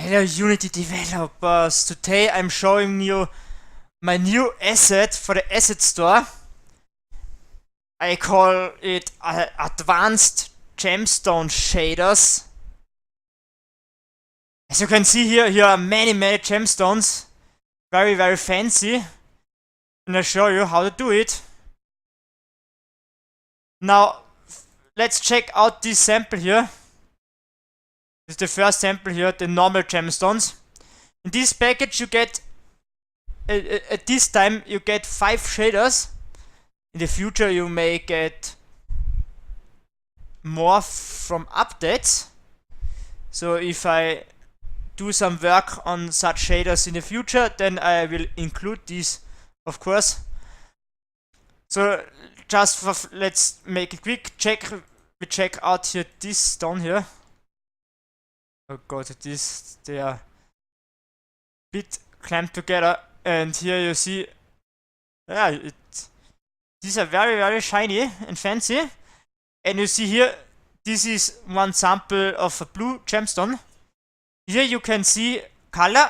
Hello Unity developers, today I'm showing you my new asset for the asset store. I call it advanced gemstone shaders. As you can see here are many gemstones, very fancy, and I'll show you how to do it. Now let's check out this sample here. This is the first sample here, the normal gemstones. In this package you get, at this time you get 5 shaders. In the future you may get more from updates. So if I do some work on such shaders in the future, then I will include these, of course. So just for, let's make a quick check. We check out here this stone here. Oh god, they are a bit clamped together, and here you see, yeah, these are very shiny and fancy. And you see here, this is one sample of a blue gemstone. Here you can see color.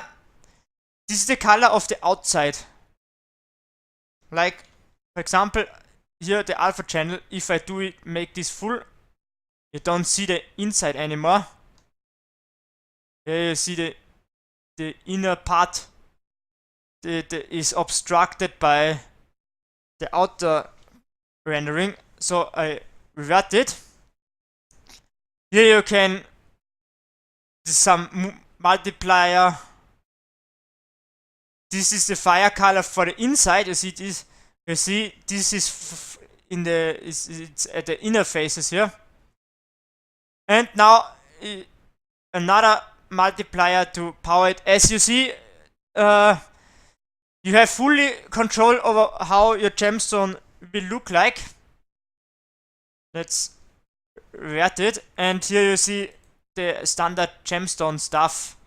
This is the color of the outside. Like, for example, here the alpha channel, if I do it, make this full, you don't see the inside anymore. Here you see the inner part is obstructed by the outer rendering, so I revert it. Here you can some multiplier. This is the fire color for the inside. You see this. You see this is in the it's at the inner faces here. And now another multiplier to power it. As you see, you have fully control over how your gemstone will look like. Let's revert it, and here you see the standard gemstone stuff.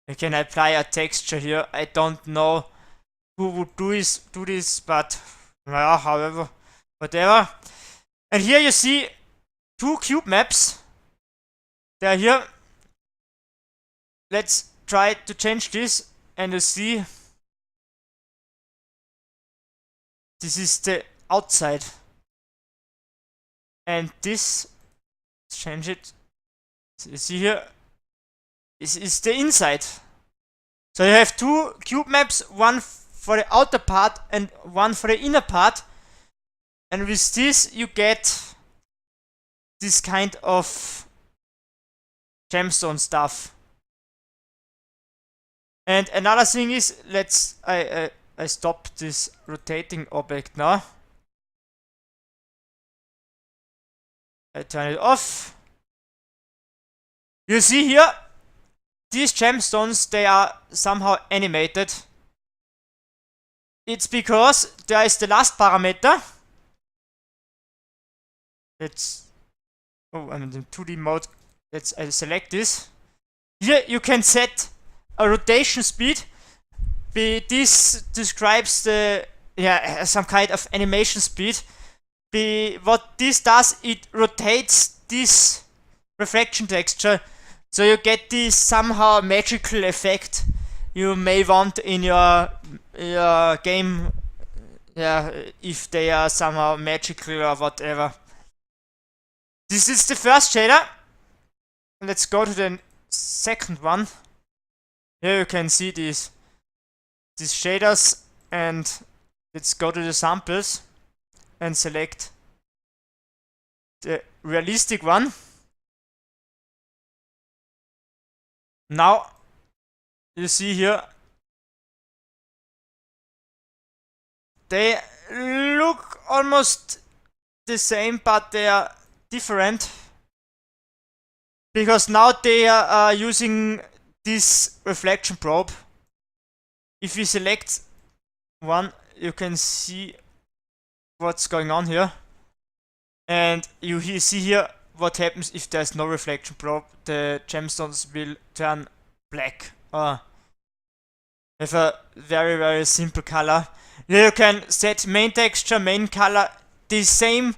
You can apply a texture here. I don't know who would do this, but well, however, whatever. And here you see 2 cube maps. They are here. Let's try to change this, and you see this is the outside, and this, let's change it. You see here, this is the inside. So you have 2 cube maps, one for the outer part and one for the inner part, and with this you get this kind of gemstone stuff. And another thing is, I stop this rotating object now. I turn it off. You see here, these gemstones, they are somehow animated. It's because there is the last parameter. I'm in the 2D mode. Let's select this. Here you can set a rotation speed. This describes the some kind of animation speed. What this does, it rotates this reflection texture, so you get this somehow magical effect you may want in your game. If they are somehow magical or whatever. This is the first shader. Let's go to the second one. Here you can see these shaders, and let's go to the samples and select the realistic one. Now you see here, they look almost the same, but they are different, because now they are using this reflection probe. If you select one, you can see what's going on here, and you see here what happens if there's no reflection probe. The gemstones will turn black or have a very simple color. Here you can set main texture, main color, the same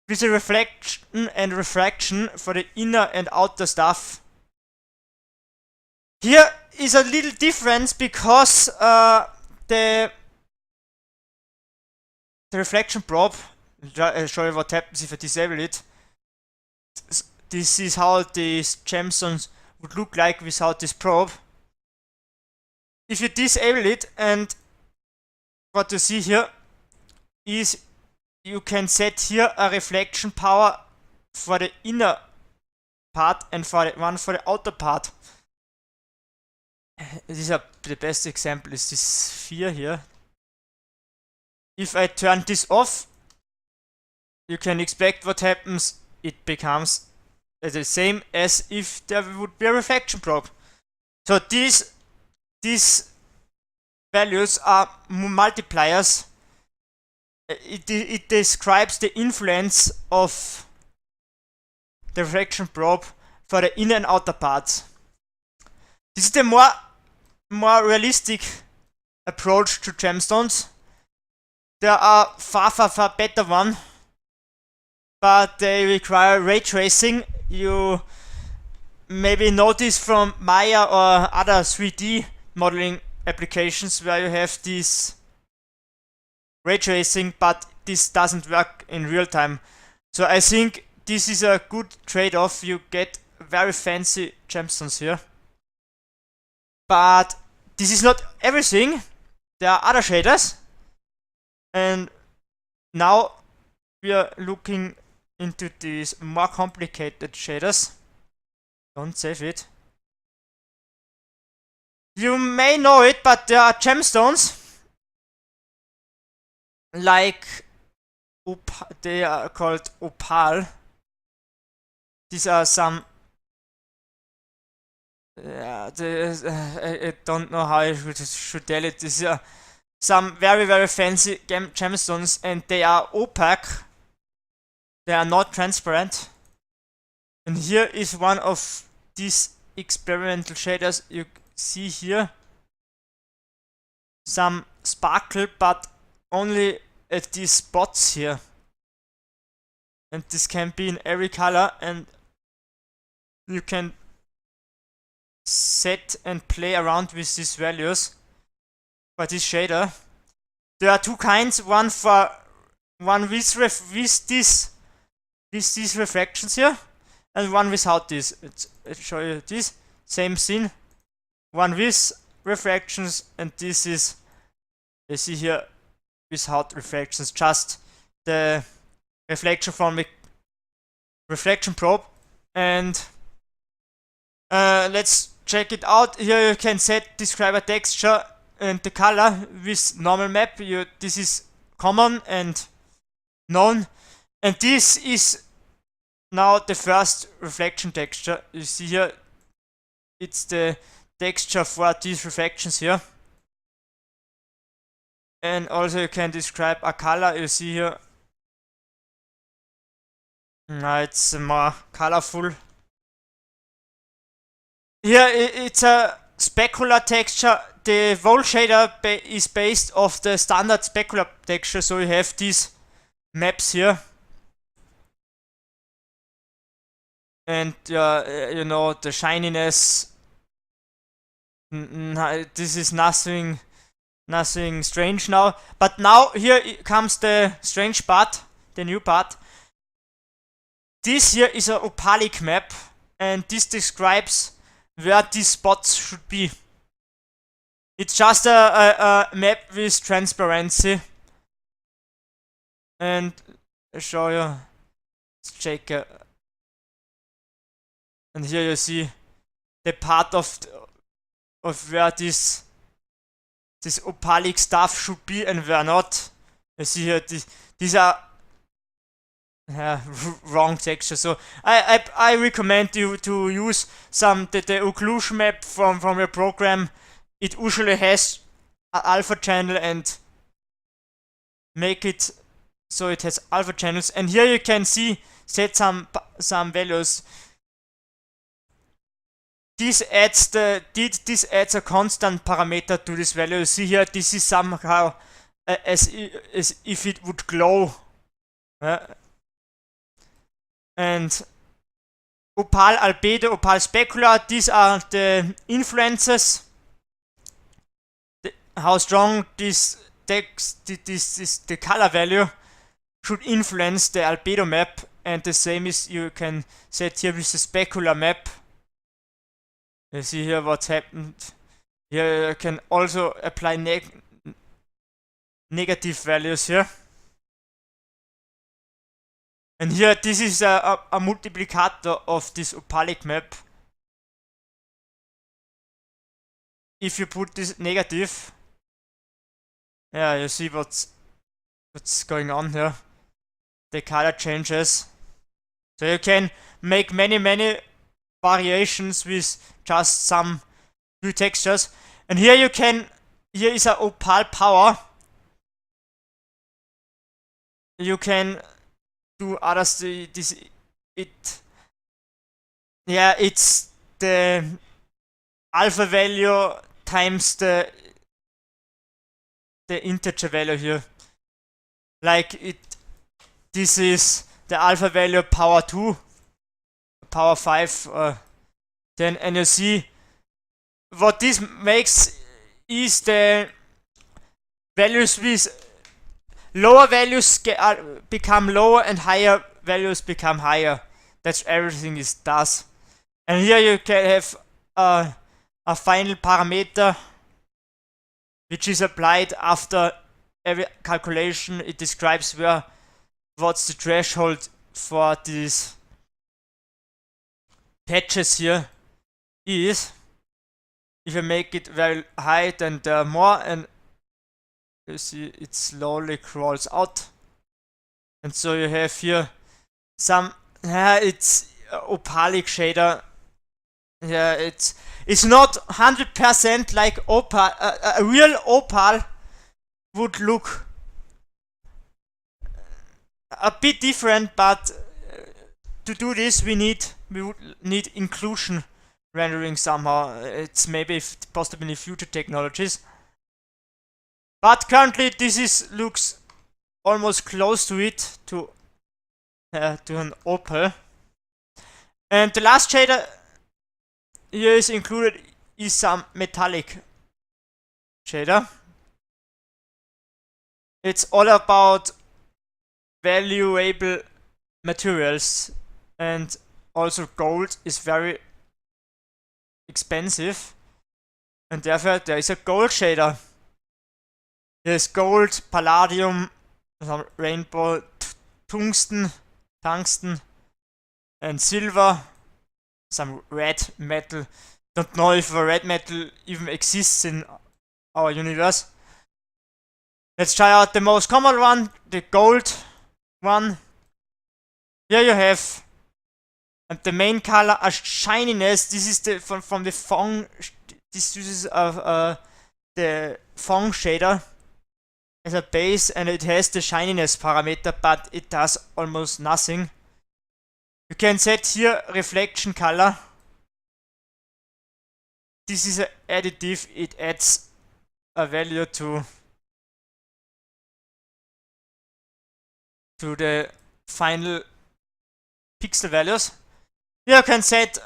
with the reflection and refraction for the inner and outer stuff. Here is a little difference because the reflection probe, I'll show you what happens if I disable it. This is how these gemstones would look like without this probe. If you disable it, and what you see here is you can set here a reflection power for the inner part and for the one for the outer part. The best example is this sphere here. If I turn this off, you can expect what happens. It becomes the same as if there would be a reflection probe. So these values are multipliers. It describes the influence of the reflection probe for the inner and outer parts. This is the more realistic approach to gemstones. There are far better one, but they require ray tracing. You maybe know this from Maya or other 3D modeling applications where you have this ray tracing, but this doesn't work in real time. So I think this is a good trade-off. You get very fancy gemstones here. But this is not everything. There are other shaders. And now we are looking into these more complicated shaders. Don't save it. You may know it, but there are gemstones like they are called opal. These are some I don't know how I should tell it. These are some very fancy gemstones, and they are opaque. They are not transparent. And here is one of these experimental shaders. You see here some sparkle, but only at these spots here. And this can be in every color, and you can set and play around with these values for this shader. There are two kinds, one with these reflections here, and one without this. I'll show you this same thing. One with reflections, and this is, you see here, without reflections, just the reflection from the reflection probe. And let's check it out. Here you can describe a texture and the color with normal map. This is common and known, and this is now the first reflection texture. You see here, it's the texture for these reflections here. And also you can describe a color. You see here, it's more colorful. Here it's a specular texture. The whole shader is based off the standard specular texture, so you have these maps here. And you know, the shininess. This is nothing strange now. But now here comes the strange part, the new part. This here is an opaque map, and this describes where these spots should be. It's just a map with transparency. And I'll show you. Let's check. And here you see the part of where this opaque stuff should be and where not. You see here, these are wrong texture. So I recommend you to use the occlusion map from your program. It usually has an alpha channel, and make it so it has alpha channels. And here you can set some values. This adds a constant parameter to this value. You see here, this is somehow as if it would glow. And opal, albedo, opal, specular. These are the influences. How strong this text, the color value should influence the albedo map, and the same is you can set here with the specular map. You see here what's happened. Here you can also apply negative values here. And here this is a multiplicator of this opalic map. If you put this negative, yeah, you see what's going on here. The color changes. So you can make many variations with just some few textures. And here you can, here is a opal power. You can do others. Yeah, it's the alpha value times the integer value here. Like this is the alpha value power 2, power 5, then, and you see what this makes is the values with lower values become lower and higher values become higher. That's everything it does. And here you can have a final parameter which is applied after every calculation. It describes what's the threshold for these patches here is. If you make it very high, then there are more, and you see it slowly crawls out. And so you have here some, it's opalic shader. Yeah, it's not 100% like opal. A real opal would look a bit different, but to do this we would need inclusion rendering somehow. It's maybe possible in future technologies, but currently this looks almost close to it, to an opal. And the last shader here is included is some metallic shader. It's all about valuable materials, and also gold is very expensive, and therefore there is a gold shader. There's gold, palladium, some rainbow, tungsten, and silver, some red metal. Don't know if a red metal even exists in our universe. Let's try out the most common one, the gold one. Here you have the main color, a shininess. This is the from the Phong. This uses the Phong shader as a base, and it has the shininess parameter, but it does almost nothing. You can set here reflection color. This is an additive. It adds a value to the final pixel values. Here you can set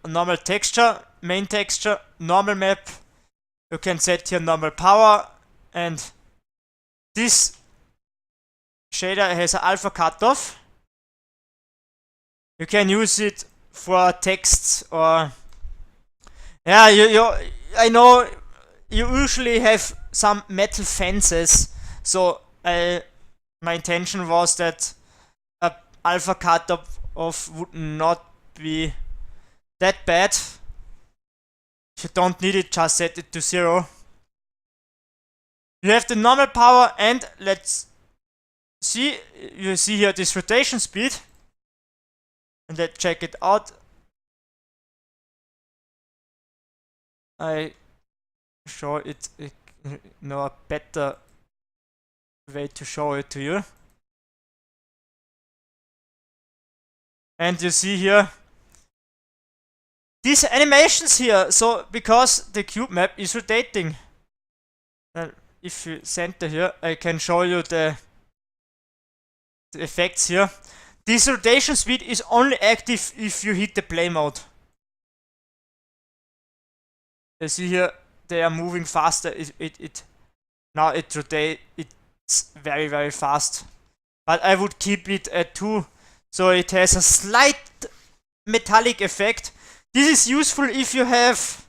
normal texture, main texture, normal map. You can set here normal power, and this shader has an alpha cutoff. You can use it for texts, or I know you usually have some metal fences, so my intention was that a alpha cutoff would not be that bad. If you don't need it, just set it to 0. You have the normal power, and let's see, you see here this rotation speed, and let's check it out. I show it, a better way to show it to you. And you see here these animations here, so because the cube map is rotating. And if you center here, I can show you the effects here. This rotation speed is only active if you hit the play mode. You see here, they are moving faster. Now it rotates. It's very, very fast. But I would keep it at 2, so it has a slight metallic effect. This is useful if you have,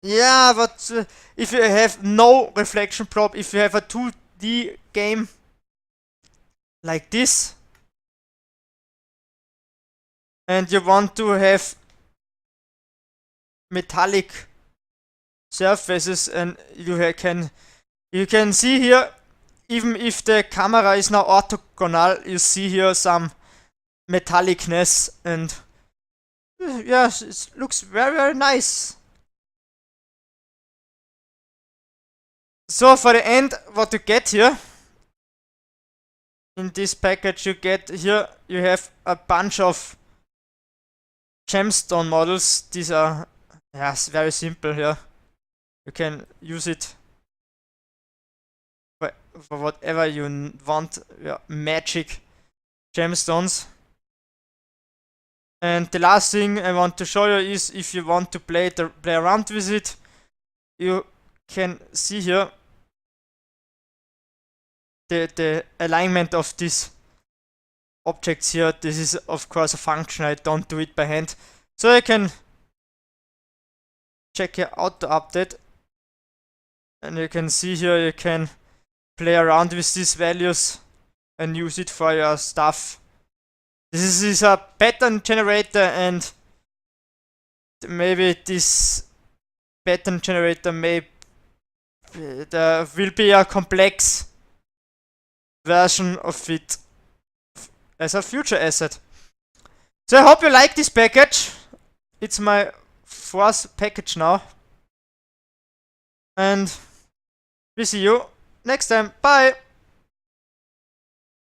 yeah, but if you have no reflection prop, if you have a 2D game like this, and you want to have metallic surfaces, and you can see here, even if the camera is now orthogonal, you see here some metallicness, and yes, it looks very, very nice. So for the end, what you get here in this package, you have a bunch of gemstone models. These are, yes, very simple here. You can use it for whatever you want. Yeah, magic gemstones. And the last thing I want to show you is, if you want to play around with it, you can see here the alignment of these objects here. This is of course a function, I don't do it by hand. So I can check here auto update, and you can see here you can play around with these values and use it for your stuff. This is a pattern generator, and maybe this pattern generator there will be a complex version of it as a future asset. So I hope you like this package. It's my 4th package now, and we see you next time. Bye.